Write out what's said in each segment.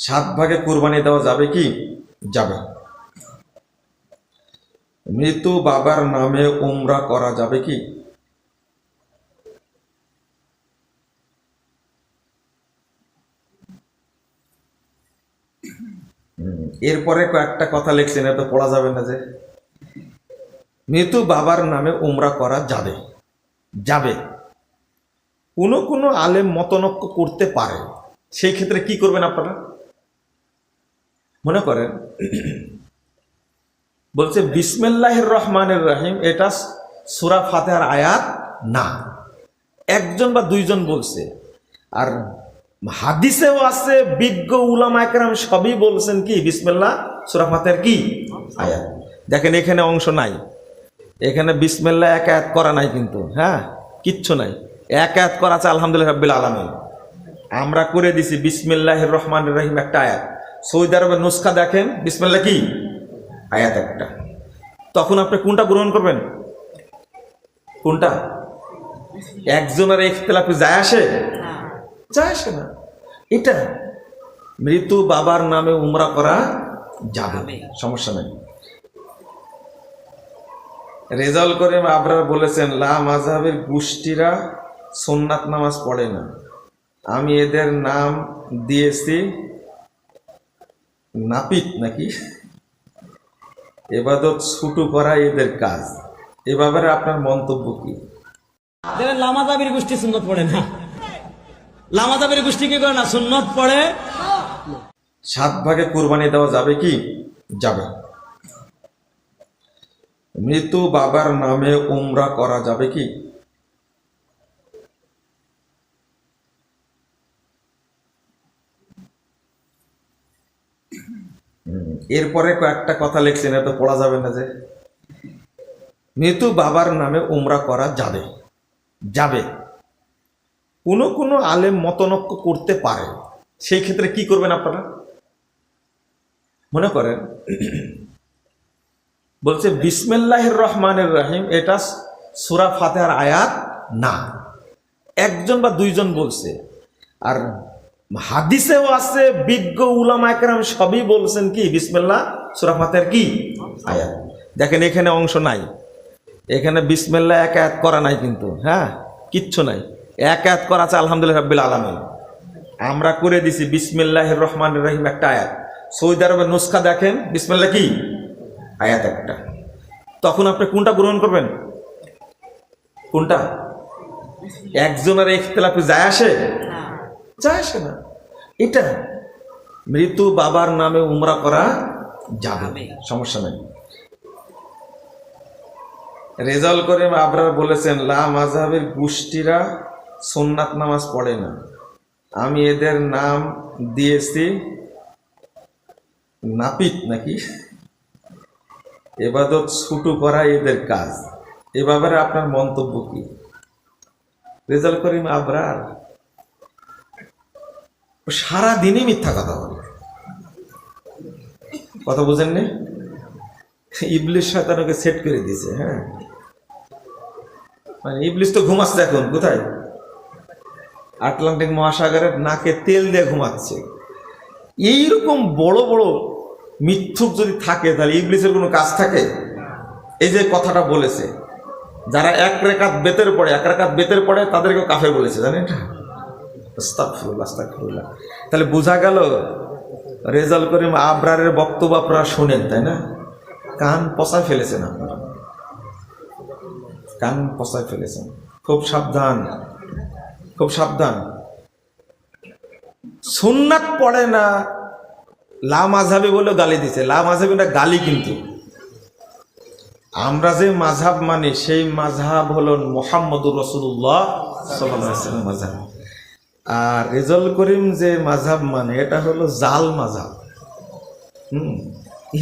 সাত ভাগে কুরবানি দেওয়া যাবে কি? যাবে। মৃত বাবার নামে উমরা করা যাবে কি? এরপরে কয়েকটা কথা লিখছেন, এত পড়া যাবে না। যে মৃত বাবার নামে উমরা করা যাবে, যাবে। কোনো কোনো আলেম মতনক্য করতে পারে, সেই ক্ষেত্রে কি করবেন আপনারা? মনে করেন বলছে বিসমিল্লাহির রহমানির রহিম, এটা সূরা ফাতিহার আয়াত না, একজন বা দুইজন বলছে। আর হাদিসেও আছে, বিজ্ঞ উলামা একরাম সবই বলছেন কি বিসমিল্লাহ সূরা ফাতিহার কি আয়াত। দেখেন এখানে অংশ নাই, এখানে বিসমিল্লাহ এক আয়াত করা নাই কিন্তু, হ্যাঁ, কিচ্ছু নাই। এক আয়াত করা আছে আলহামদুলিল্লাহ রাব্বিল আলামিন, আমরা করে দিছি বিসমিল্লাহির রহমানির রহিম একটা আয়াত। সৌদি আরবের নুসখা দেখেন, বিসমিল্লাহ কি আয়াত একটা। তখন আপনি কোনটা গ্রহণ করবেন? কোনটা? একজনের ইখতিলাফে যায় আসে? যায় আসে না। এটা মৃত বাবার নামে উমরা করা যাবে, সমস্যা নেই। রেজাউল করিম আবরার বলেছেন, লা মাযহাবের গোষ্ঠীরা সুন্নাত নামাজ পড়ে না, আমি এদের নাম দিয়েছি নাপিত, নাকি এবাদত ছুটু করা এদের কাজ। এ ব্যাপারে আপনার মন্তব্য কি? লামাজাবির গোষ্ঠী সুন্নত পড়ে না, লামাজাবির গোষ্ঠী কি করে না, সুন্নত পড়ে। সাত ভাগে কুরবানি দেওয়া যাবে কি? যাবে। মৃত বাবার নামে উমরা করা যাবে কি? এরপরে কয়েকটা কথা লিখছেন, এত পড়া যাবে না। যে মৃত বাবার নামে উমরা করা যাবে, যাবে। কোনো কোনো আলেম মতনক্য করতে পারে, সেই ক্ষেত্রে কি করবেন আপনারা? মনে করেন বলছে বিসমিল্লাহির রহমানির রহিম, এটা সূরা ফাতিহার আয়াত না, একজন বা দুইজন বলছে। আর হাদিসেও আছে, বিজ্ঞ উলামা একরাম সবই বলছেন কি বিসমিল্লাহ সূরা ফাতিহার কি আয়াত। দেখেন এখানে অংশ নাই, এখানে বিসমিল্লাহ এক আয়াত করা নাই কিন্তু, হ্যাঁ, কিচ্ছু নাই। এক আয়াত করা আছে আলহামদুলিল্লাহ রাব্বিল আলামিন, আমরা করে দিছি বিসমিল্লাহির রহমানির রহিম একটা আয়াত। সৌদি আরবের নুসখা দেখেন, বিসমিল্লাহ কি আয়াত একটা। তখন আপনি কোনটা গ্রহণ করবেন? কোনটা? একজনের ইখতিলাফে যায় আসে? যায় আসে না। এটা মৃত বাবার নামে উমরা করা যাবে, সমস্যা নেই। রেজাউল করিম আবরার বলেছেন, লা মাযহাবের গোষ্ঠীরা সুন্নাত নামাজ পড়ে না, আমি এদের নাম দিয়েছি নাপিত, নাকি এবাদত ছুটু করা এদের কাজ। এ ব্যাপারে আপনার মন্তব্য কি? রেজাউল করিম আবরার সারা দিনই মিথ্যা কথা বলে, কথা বুঝেননি? ইবলিস শয়তানকে সেট করে দিয়েছে। হ্যাঁ, মানে ইবলিস তো ঘুমাচ্ছে এখন কোথায়? আটলান্টিক মহাসাগরের নাকে তেল দিয়ে ঘুমাচ্ছে। এইরকম বড় বড় মিথ্যুক যদি থাকে, তাহলে ইবলিসের কোনো কাজ থাকে? এই যে কথাটা বলেছে, যারা এক রাকাত বেতের পড়ে, এক রাকাত বেতের পড়ে তাদেরকেও কাফের বলেছে, জানেন? আস্তাগফিরুল্লাহ, আস্তাগফিরুল্লাহ। তাহলে বোঝা গেল রেজাউল করিম আবরারের বক্তব্য আপনারা শোনেন, তাই না? কান পচায় ফেলেছেন আপনারা, কান পচায় ফেলেছেন। খুব সাবধান, খুব সাবধান। সুন্নাত পড়ে না লা মাযহাবি বলে গালি দিছে। লা মাযহাবি না গালি, কিন্তু আমরা যে মাযহাব মানি সেই মাযহাব হলো মুহাম্মদুর রাসূলুল্লাহ সাল্লাল্লাহু আলাইহি ওয়াসাল্লাম মাযহাব। আর রেজাউল করিম যে মাযহাব মানে এটা হলো জাল মাযহাব।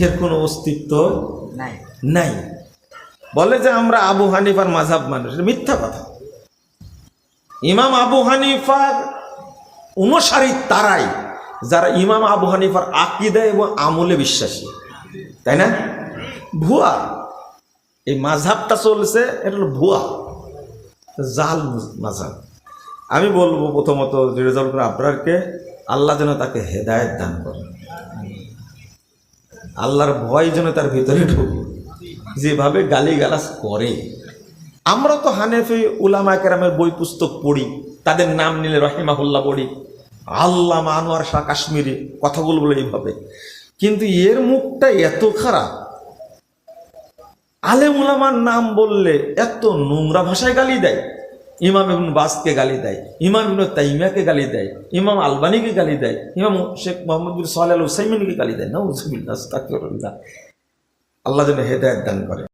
এর কোনো অস্তিত্ব নাই। বলে যে আমরা আবু হানিফার মাযহাব মানি, মিথ্যা কথা। ইমাম আবু হানিফার অনুসারী তারাই যারা ইমাম আবু হানিফার আকীদা এবং আমলে বিশ্বাসী, তাই না? ভুয়া এই মাযহাবটা চলছে, এটা হলো ভুয়া, জাল মাযহাব। আমি বলবো প্রথমত রেজাউল করিম আবরারকে আল্লাহ যেন তাকে হেদায়েত দান করে, আল্লাহর ভয় যেন তার ভিতরে ঢুকে। যেভাবে গালিগালাজ করে, আমরা তো হানেফি উলামা কেরামের বই পুস্তক পড়ি, তাদের নাম নিলে রহিমাহুল্লাহ পড়ি, আল্লামা আনোয়ার শাহ কাশ্মীরি কথাগুলো বলে এইভাবে, কিন্তু এর মুখটা এত খারাপ, আলেম উলামার নাম বললে এত নোংরা ভাষায় গালি দেয়। ইমাম ইবনে বাসকে গালি দেয়, ইমাম ইবনে তাইমিয়াকে গালি দেয়, ইমাম আলবানীকে গালি দেয়, ইমাম শেখ মোহাম্মদ বিন সালেহ আল উসাইমিনকে গালি দেয়। নাউজুবিল্লাহ, আস্তাগফিরুল্লাহ। আল্লাহ যেন হেদায়েত দান করে।